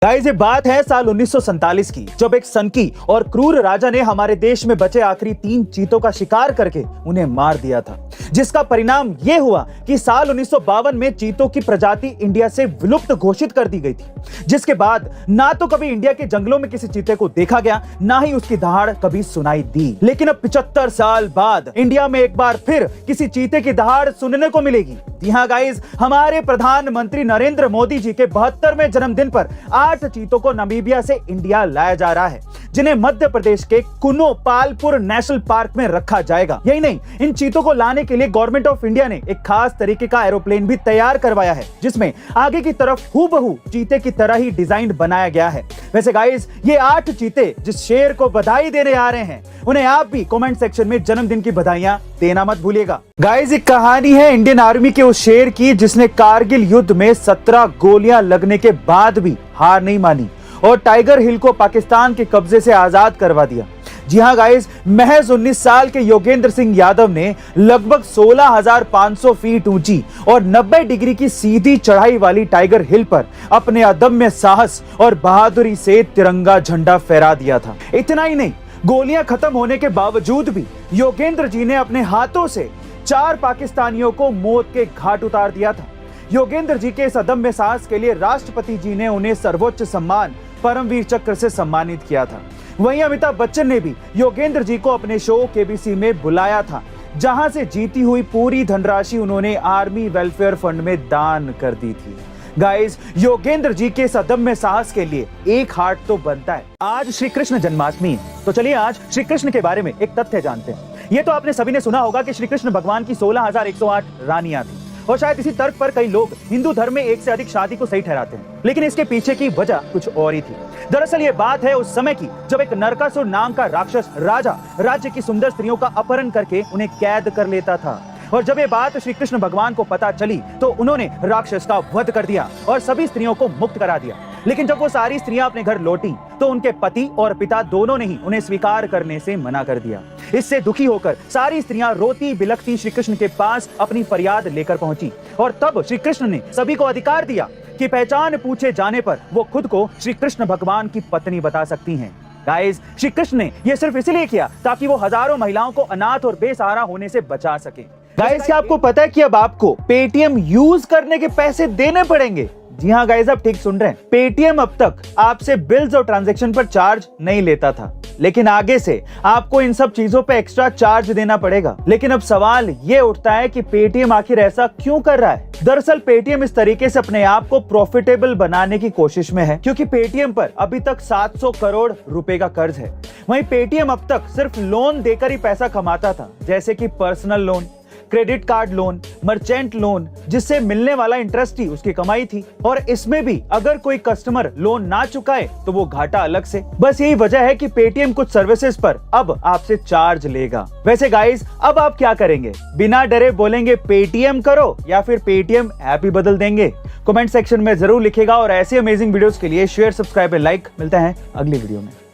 Guys ये बात है साल 1947 की, जब एक सनकी और क्रूर राजा ने हमारे देश में बचे आखिरी 3 चीतों का शिकार करके उन्हें मार दिया था, जिसका परिणाम यह हुआ कि साल 1952 में चीतों की प्रजाति इंडिया से विलुप्त घोषित कर दी गई थी। जिसके बाद ना तो कभी इंडिया के जंगलों में किसी चीते को देखा गया, ना ही उसकी दहाड़ कभी सुनाई दी। लेकिन अब 75 साल बाद इंडिया में एक बार फिर किसी चीते की दहाड़ सुनने को मिलेगी। जी हाँ गाइस, हमारे प्रधानमंत्री नरेंद्र मोदी जी के 72वें जन्मदिन पर 8 चीतों को नामीबिया से इंडिया लाया जा रहा है, जिन्हें मध्य प्रदेश के कुनो पालपुर नेशनल पार्क में रखा जाएगा। यही नहीं, इन चीतों को लाने के लिए गवर्नमेंट ऑफ इंडिया ने एक खास तरीके का एरोप्लेन भी तैयार करवाया है, जिसमें आगे की तरफ हूबहू चीते की तरह ही डिजाइन बनाया गया है। वैसे गाइस, ये 8 चीते जिस शेर को बधाई देने आ रहे हैं, उन्हें आप भी कमेंट सेक्शन में जन्मदिन की बधाइयां देना मत भूलिएगा। गाइस, एक कहानी है इंडियन आर्मी के उस शेर की जिसने कारगिल युद्ध में 17 गोलियां लगने के बाद भी हार नहीं मानी और टाइगर हिल को पाकिस्तान के कब्जे से आजाद करवा दिया। जी हाँ गाइस, महज 19 साल के योगेंद्र सिंह यादव ने लगभग 16,500 फीट ऊंची और 90 डिग्री की सीधी चढ़ाई वाली टाइगर हिल पर अपने अदम्य साहस और बहादुरी से तिरंगा झंडा फहरा दिया था। इतना ही नहीं, गोलियां खत्म होने के बावजूद भी योगेंद्र जी ने अपने हाथों से 4 पाकिस्तानियों को मौत के घाट उतार दिया था। योगेंद्र जी के इस अदम्य साहस के लिए राष्ट्रपति जी ने उन्हें सर्वोच्च सम्मान परमवीर चक्र से सम्मानित किया था। वहीं अमिताभ बच्चन ने भी योगेंद्र जी को अपने शो केबीसी में बुलाया था, जहां से जीती हुई पूरी धनराशि उन्होंने आर्मी वेलफेयर फंड में दान कर दी थी। गाइस, योगेंद्र जी के अदम्य साहस के लिए एक हार्ट तो बनता है। आज श्री कृष्ण जन्माष्टमी है, तो चलिए आज श्री कृष्ण के बारे में एक तथ्य जानते हैं। ये तो आपने सभी ने सुना होगा कि श्री कृष्ण भगवान की 16,108 रानियां थी और शायद इसी तर्क पर कई लोग हिंदू धर्म में एक से अधिक शादी को सही ठहराते हैं, लेकिन इसके पीछे की वजह कुछ और ही थी। दरअसल ये बात है उस समय की जब एक नरकासुर नाम का राक्षस राजा राज्य की सुंदर स्त्रियों का अपहरण करके उन्हें कैद कर लेता था। और जब ये बात श्री कृष्ण भगवान को पता चली तो उन्होंने राक्षस का वध कर दिया और सभी स्त्रियों को मुक्त करा दिया। लेकिन जब वो सारी स्त्रियां अपने घर लौटी तो उनके पति और पिता दोनों ने ही उन्हें स्वीकार करने से मना कर दिया। इससे दुखी होकर सारी स्त्रियां रोती बिलखती श्री कृष्ण के पास अपनी फरियाद लेकर पहुंची और तब श्री कृष्ण ने सभी को अधिकार दिया कि पहचान पूछे जाने पर वो खुद को श्री कृष्ण भगवान की पत्नी बता सकती हैं। गाइस, श्री कृष्ण ने यह सिर्फ इसलिए किया ताकि वो हजारों महिलाओं को अनाथ और बेसहारा होने से बचा सके। गाइस, क्या आपको पता है कि अब आपको पेटीएम यूज करने के पैसे देने पड़ेंगे? जी हाँ गाइस, आप ठीक सुन रहे हैं। पेटीएम अब तक आपसे बिल्स और ट्रांजैक्शन पर चार्ज नहीं लेता था, लेकिन आगे से आपको इन सब चीजों पे एक्स्ट्रा चार्ज देना पड़ेगा। लेकिन अब सवाल ये उठता है कि पेटीएम आखिर ऐसा क्यों कर रहा है? दरअसल पेटीएम इस तरीके से अपने आप को प्रॉफिटेबल बनाने की कोशिश में है, क्योंकि पेटीएम पर अभी तक 700 करोड़ रुपए का कर्ज है। वहीं पेटीएम अब तक सिर्फ लोन देकर ही पैसा कमाता था, जैसे कि personal loan, credit card loan, merchant loan, जिससे मिलने वाला इंटरेस्ट ही उसकी कमाई थी। और इसमें भी अगर कोई कस्टमर लोन ना चुकाए तो वो घाटा अलग से। बस यही वजह है कि पेटीएम कुछ सर्विसेज पर अब आपसे चार्ज लेगा। वैसे गाइस, अब आप क्या करेंगे? बिना डरे बोलेंगे पेटीएम करो या फिर पेटीएम ऐप ही बदल देंगे? कमेंट सेक्शन में जरूर लिखेगा और ऐसे अमेजिंग वीडियोस के लिए शेयर, सब्सक्राइब और लाइक। मिलते हैं अगली वीडियो में।